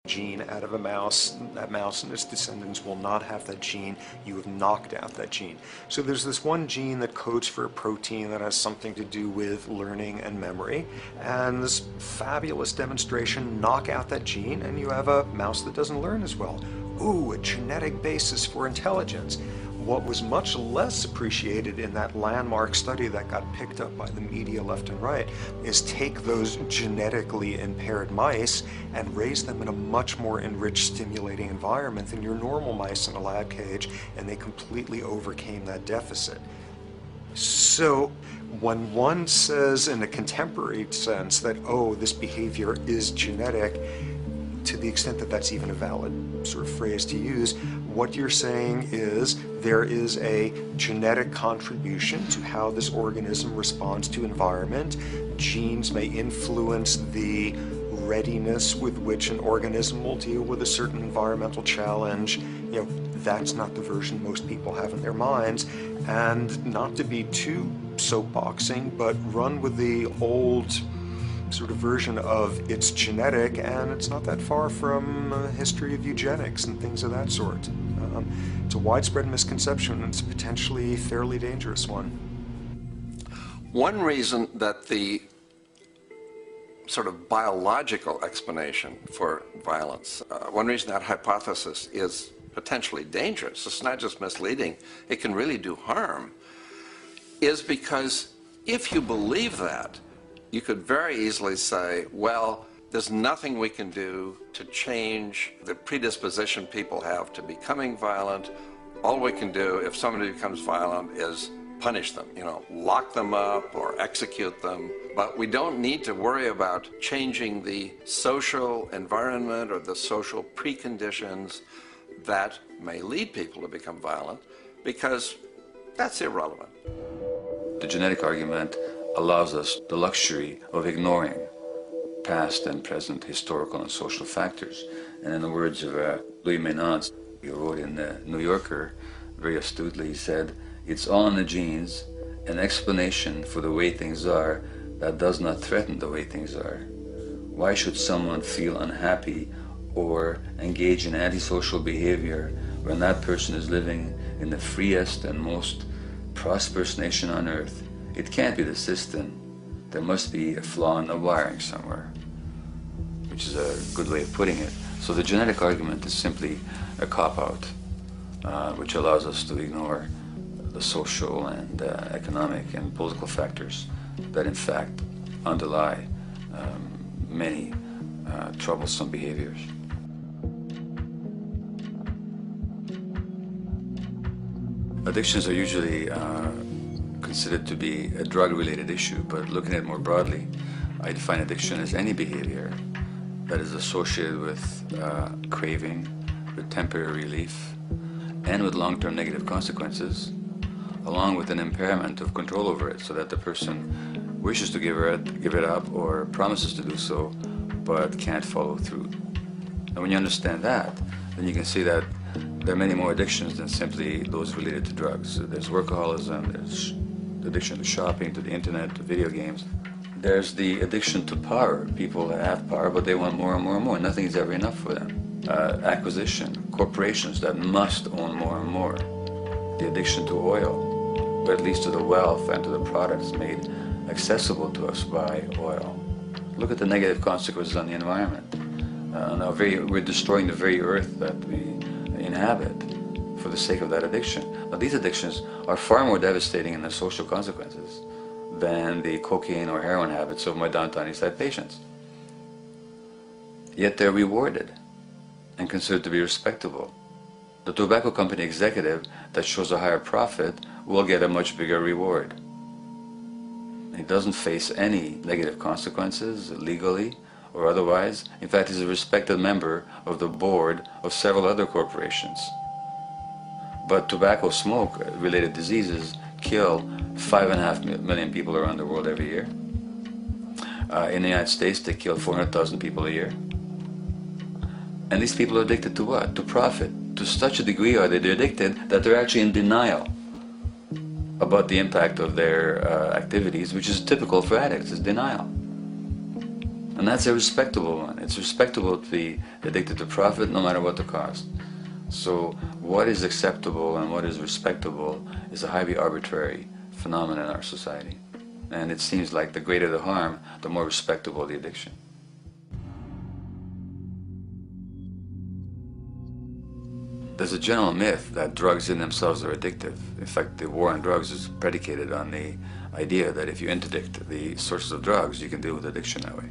gene out of a mouse, that mouse and its descendants will not have that gene. You have knocked out that gene. So there's this one gene that codes for a protein that has something to do with learning and memory, and this fabulous demonstration, knock out that gene and you have a mouse that doesn't learn as well. Ooh, a genetic basis for intelligence. What was much less appreciated in that landmark study that got picked up by the media left and right is take those genetically impaired mice and raise them in a much more enriched, stimulating environment than your normal mice in a lab cage, and they completely overcame that deficit. So when one says in a contemporary sense that, oh, this behavior is genetic, to the extent that that's even a valid sort of phrase to use, what you're saying is there is a genetic contribution to how this organism responds to environment. Genes may influence the readiness with which an organism will deal with a certain environmental challenge. You know, that's not the version most people have in their minds. And not to be too soapboxing, but run with the old sort of version of it's genetic, and it's not that far from a history of eugenics and things of that sort. It's a widespread misconception, and it's a potentially fairly dangerous one. One reason that the sort of biological explanation for violence, one reason that hypothesis is potentially dangerous, it's not just misleading, it can really do harm, is because if you believe that, you could very easily say, well, there's nothing we can do to change the predisposition people have to becoming violent. All we can do if somebody becomes violent is punish them, you know, lock them up or execute them. But we don't need to worry about changing the social environment or the social preconditions that may lead people to become violent, because that's irrelevant. The genetic argument allows us the luxury of ignoring past and present historical and social factors. And in the words of Louis Menand, he wrote in the New Yorker, very astutely, he said, "It's all in the genes, an explanation for the way things are that does not threaten the way things are. Why should someone feel unhappy or engage in antisocial behavior when that person is living in the freest and most prosperous nation on earth? It can't be the system. There must be a flaw in the wiring somewhere," which is a good way of putting it. So the genetic argument is simply a cop-out, which allows us to ignore the social and economic and political factors that in fact underlie many troublesome behaviors. Addictions are usually considered to be a drug-related issue, but looking at it more broadly, I define addiction as any behavior that is associated with craving, with temporary relief, and with long-term negative consequences, along with an impairment of control over it, so that the person wishes to give it up or promises to do so, but can't follow through. And when you understand that, then you can see that there are many more addictions than simply those related to drugs. There's workaholism, there's addiction to shopping, to the internet, to video games. There's the addiction to power. People have power, but they want more and more and more. Nothing is ever enough for them. Acquisition, corporations that must own more and more. The addiction to oil, but at least to the wealth and to the products made accessible to us by oil. Look at the negative consequences on the environment. We're destroying the very earth that we inhabit for the sake of that addiction. Now, these addictions are far more devastating in their social consequences than the cocaine or heroin habits of my downtown East Side patients. Yet they're rewarded and considered to be respectable. The tobacco company executive that shows a higher profit will get a much bigger reward. He doesn't face any negative consequences legally or otherwise. In fact, he's a respected member of the board of several other corporations. But tobacco smoke-related diseases kill 5.5 million people around the world every year. In the United States, they kill 400,000 people a year. And these people are addicted to what? To profit. To such a degree are they addicted that they're actually in denial about the impact of their activities, which is typical for addicts, is denial. And that's a respectable one. It's respectable to be addicted to profit no matter what the cost. So what is acceptable and what is respectable is a highly arbitrary phenomenon in our society. And it seems like the greater the harm, the more respectable the addiction. There's a general myth that drugs in themselves are addictive. In fact, the war on drugs is predicated on the idea that if you interdict the sources of drugs, you can deal with addiction that way.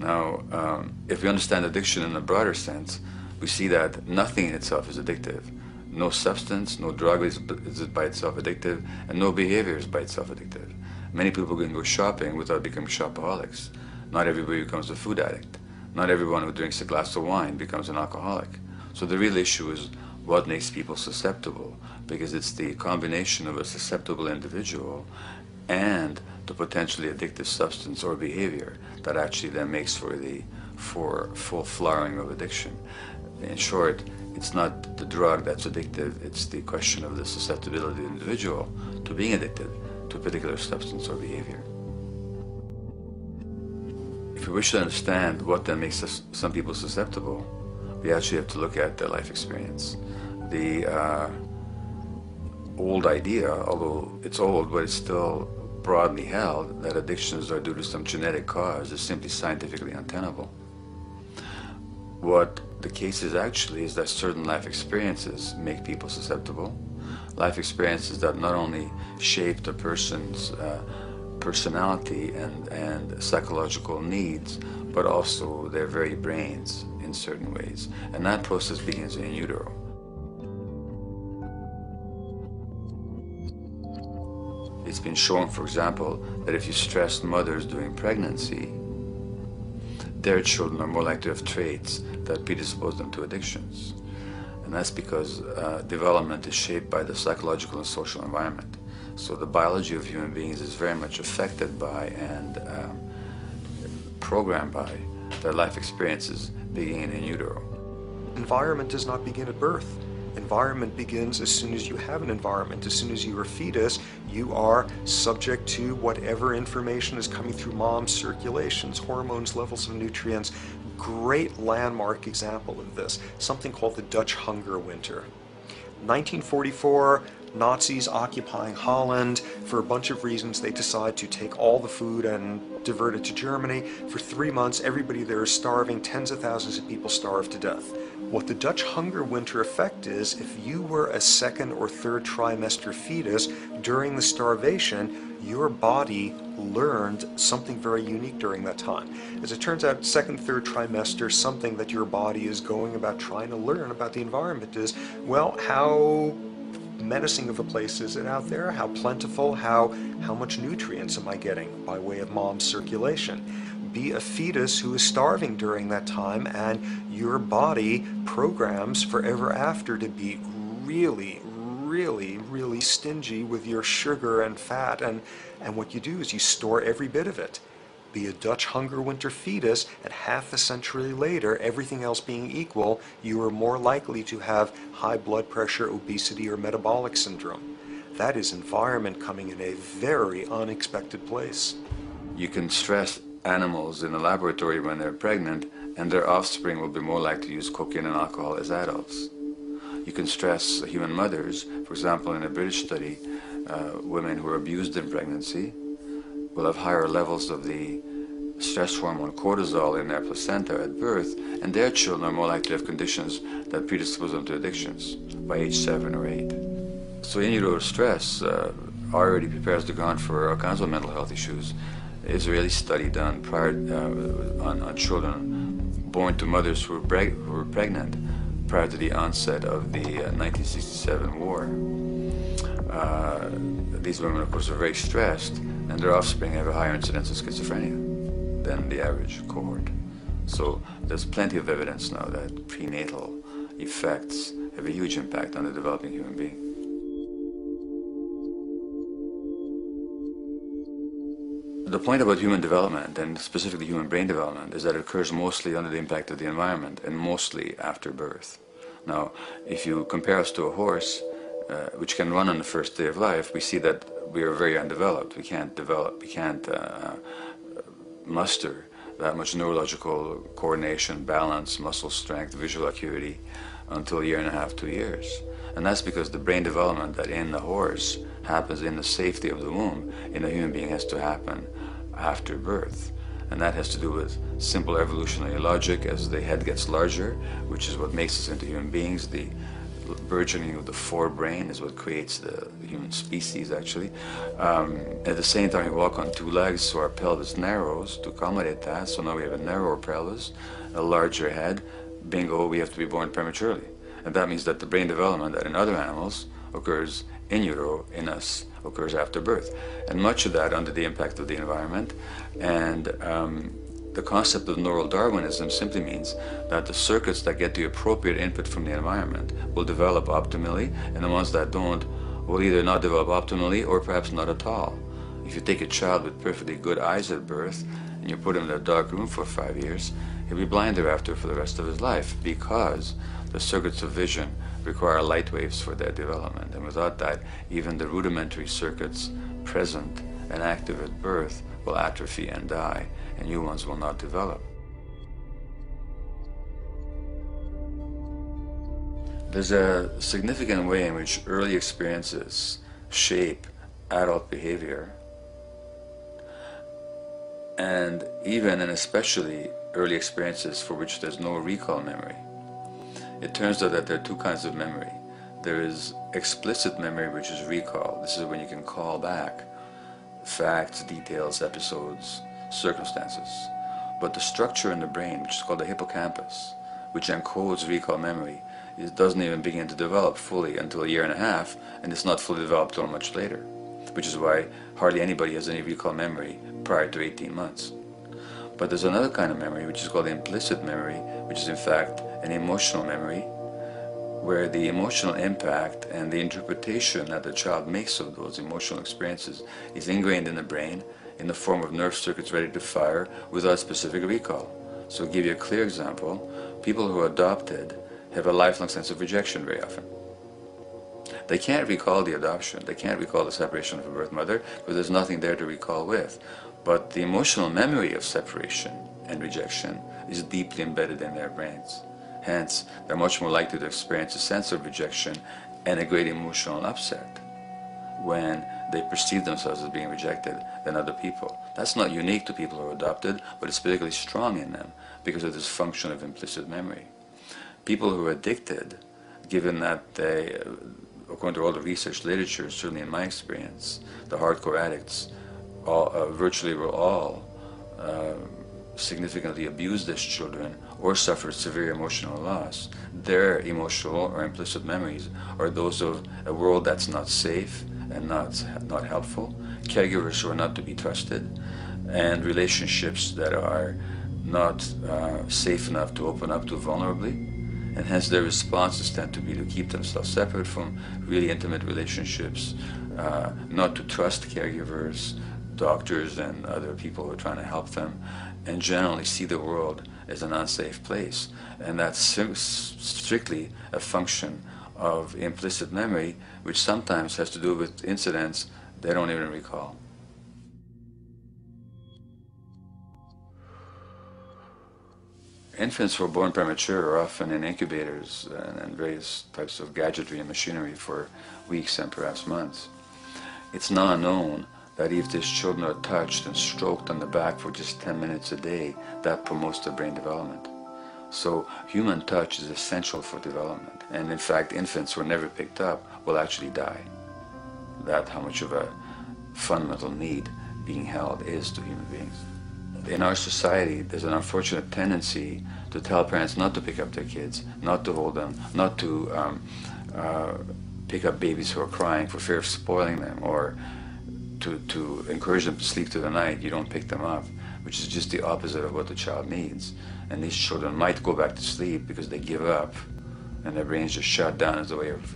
Now, if we understand addiction in a broader sense, we see that nothing in itself is addictive. No substance, no drug is by itself addictive, and no behavior is by itself addictive. Many people can go shopping without becoming shopaholics. Not everybody becomes a food addict. Not everyone who drinks a glass of wine becomes an alcoholic. So the real issue is what makes people susceptible, because it's the combination of a susceptible individual and the potentially addictive substance or behavior that actually then makes for full flowering of addiction. In short, it's not the drug that's addictive, it's the question of the susceptibility of the individual to being addicted to a particular substance or behavior. If we wish to understand what then makes some people susceptible, we actually have to look at their life experience. The old idea, although it's old, but it's still broadly held, that addictions are due to some genetic cause is simply scientifically untenable. What the case is actually is that certain life experiences make people susceptible. Life experiences that not only shape the person's personality and psychological needs, but also their very brains in certain ways. And that process begins in utero. It's been shown, for example, that if you stress mothers during pregnancy, their children are more likely to have traits that predispose them to addictions. And that's because development is shaped by the psychological and social environment. So the biology of human beings is very much affected by and programmed by their life experiences beginning in utero. Environment does not begin at birth. Environment begins as soon as you have an environment. As soon as you are a fetus, you are subject to whatever information is coming through mom's circulations, hormones, levels of nutrients. Great landmark example of this, something called the Dutch hunger winter. 1944, Nazis occupying Holland. For a bunch of reasons, they decide to take all the food and divert it to Germany. For 3 months, everybody there is starving. Tens of thousands of people starve to death. What the Dutch hunger winter effect is, if you were a second or third trimester fetus during the starvation, your body learned something very unique during that time. As it turns out, second, third trimester, something that your body is going about trying to learn about the environment is, well, how menacing of a place is it out there? How plentiful? How much nutrients am I getting by way of mom's circulation? Be a fetus who is starving during that time, and your body programs forever after to be really, really, really stingy with your sugar and fat, and what you do is you store every bit of it. Be a Dutch hunger winter fetus, and half a century later, everything else being equal, you are more likely to have high blood pressure, obesity, or metabolic syndrome. That is environment coming in a very unexpected place. You can stress animals in a laboratory when they're pregnant, and their offspring will be more likely to use cocaine and alcohol as adults. You can stress human mothers. For example, in a British study, women who are abused in pregnancy will have higher levels of the stress hormone cortisol in their placenta at birth, and their children are more likely to have conditions that predispose them to addictions by age 7 or 8. So in utero stress already prepares the ground for all kinds of mental health issues. Israeli study done prior on children born to mothers who were pregnant prior to the onset of the 1967 war. These women, of course, are very stressed, and their offspring have a higher incidence of schizophrenia than the average cohort. So there's plenty of evidence now that prenatal effects have a huge impact on the developing human being. The point about human development, and specifically human brain development, is that it occurs mostly under the impact of the environment and mostly after birth. Now, if you compare us to a horse, which can run on the first day of life, we see that we are very undeveloped. We can't muster that much neurological coordination, balance, muscle strength, visual acuity until a year and a half, 2 years. And that's because the brain development that in the horse happens in the safety of the womb, in a human being has to happen after birth. And that has to do with simple evolutionary logic. As the head gets larger, which is what makes us into human beings, the burgeoning of the forebrain is what creates the human species, actually. At the same time, we walk on two legs, so our pelvis narrows to accommodate that. So now we have a narrower pelvis, a larger head. Bingo, we have to be born prematurely. And that means that the brain development that in other animals occurs in utero, in us, occurs after birth. And much of that under the impact of the environment. And the concept of neural Darwinism simply means that the circuits that get the appropriate input from the environment will develop optimally, and the ones that don't will either not develop optimally or perhaps not at all. If you take a child with perfectly good eyes at birth and you put him in a dark room for 5 years, he'll be blind thereafter for the rest of his life, because the circuits of vision require light waves for their development. And without that, even the rudimentary circuits present and active at birth will atrophy and die, and new ones will not develop. There's a significant way in which early experiences shape adult behavior, and even and especially early experiences for which there's no recall memory. It turns out that there are two kinds of memory. There is explicit memory, which is recall. This is when you can call back facts, details, episodes, circumstances. But the structure in the brain, which is called the hippocampus, which encodes recall memory, it doesn't even begin to develop fully until a year and a half, and it's not fully developed until much later, which is why hardly anybody has any recall memory prior to 18 months. But there's another kind of memory, which is called implicit memory, which is in fact an emotional memory, where the emotional impact and the interpretation that the child makes of those emotional experiences is ingrained in the brain in the form of nerve circuits ready to fire without specific recall. So to give you a clear example, people who are adopted have a lifelong sense of rejection very often. They can't recall the adoption, they can't recall the separation of a birth mother, because there's nothing there to recall with. But the emotional memory of separation and rejection is deeply embedded in their brains. Hence, they're much more likely to experience a sense of rejection and a great emotional upset when they perceive themselves as being rejected than other people. That's not unique to people who are adopted, but it's particularly strong in them because of this function of implicit memory. People who are addicted, given that they, according to all the research literature, certainly in my experience, the hardcore addicts virtually were all significantly abused as children or suffered severe emotional loss. Their emotional or implicit memories are those of a world that's not safe and not helpful, caregivers who are not to be trusted, and relationships that are not safe enough to open up to vulnerably. And hence their responses tend to be to keep themselves separate from really intimate relationships, not to trust caregivers, doctors and other people who are trying to help them, and generally see the world as an unsafe place. And that's strictly a function of implicit memory, which sometimes has to do with incidents they don't even recall. Infants who are born premature are often in incubators and various types of gadgetry and machinery for weeks and perhaps months. It's now known that if these children are touched and stroked on the back for just 10 minutes a day, that promotes their brain development. So human touch is essential for development. And in fact, infants who are never picked up will actually die. That's how much of a fundamental need being held is to human beings. In our society, there's an unfortunate tendency to tell parents not to pick up their kids, not to hold them, not to pick up babies who are crying for fear of spoiling them, or to encourage them to sleep through the night. You don't pick them up, which is just the opposite of what the child needs. And these children might go back to sleep because they give up and their brains just shut down as a way of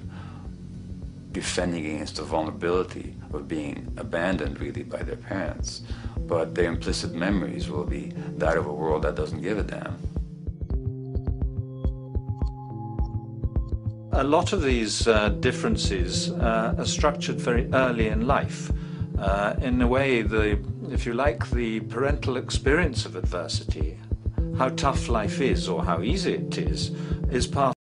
defending against the vulnerability of being abandoned really by their parents. But their implicit memories will be that of a world that doesn't give a damn. A lot of these differences are structured very early in life. In a way, the if you like, the parental experience of adversity, how tough life is or how easy it is part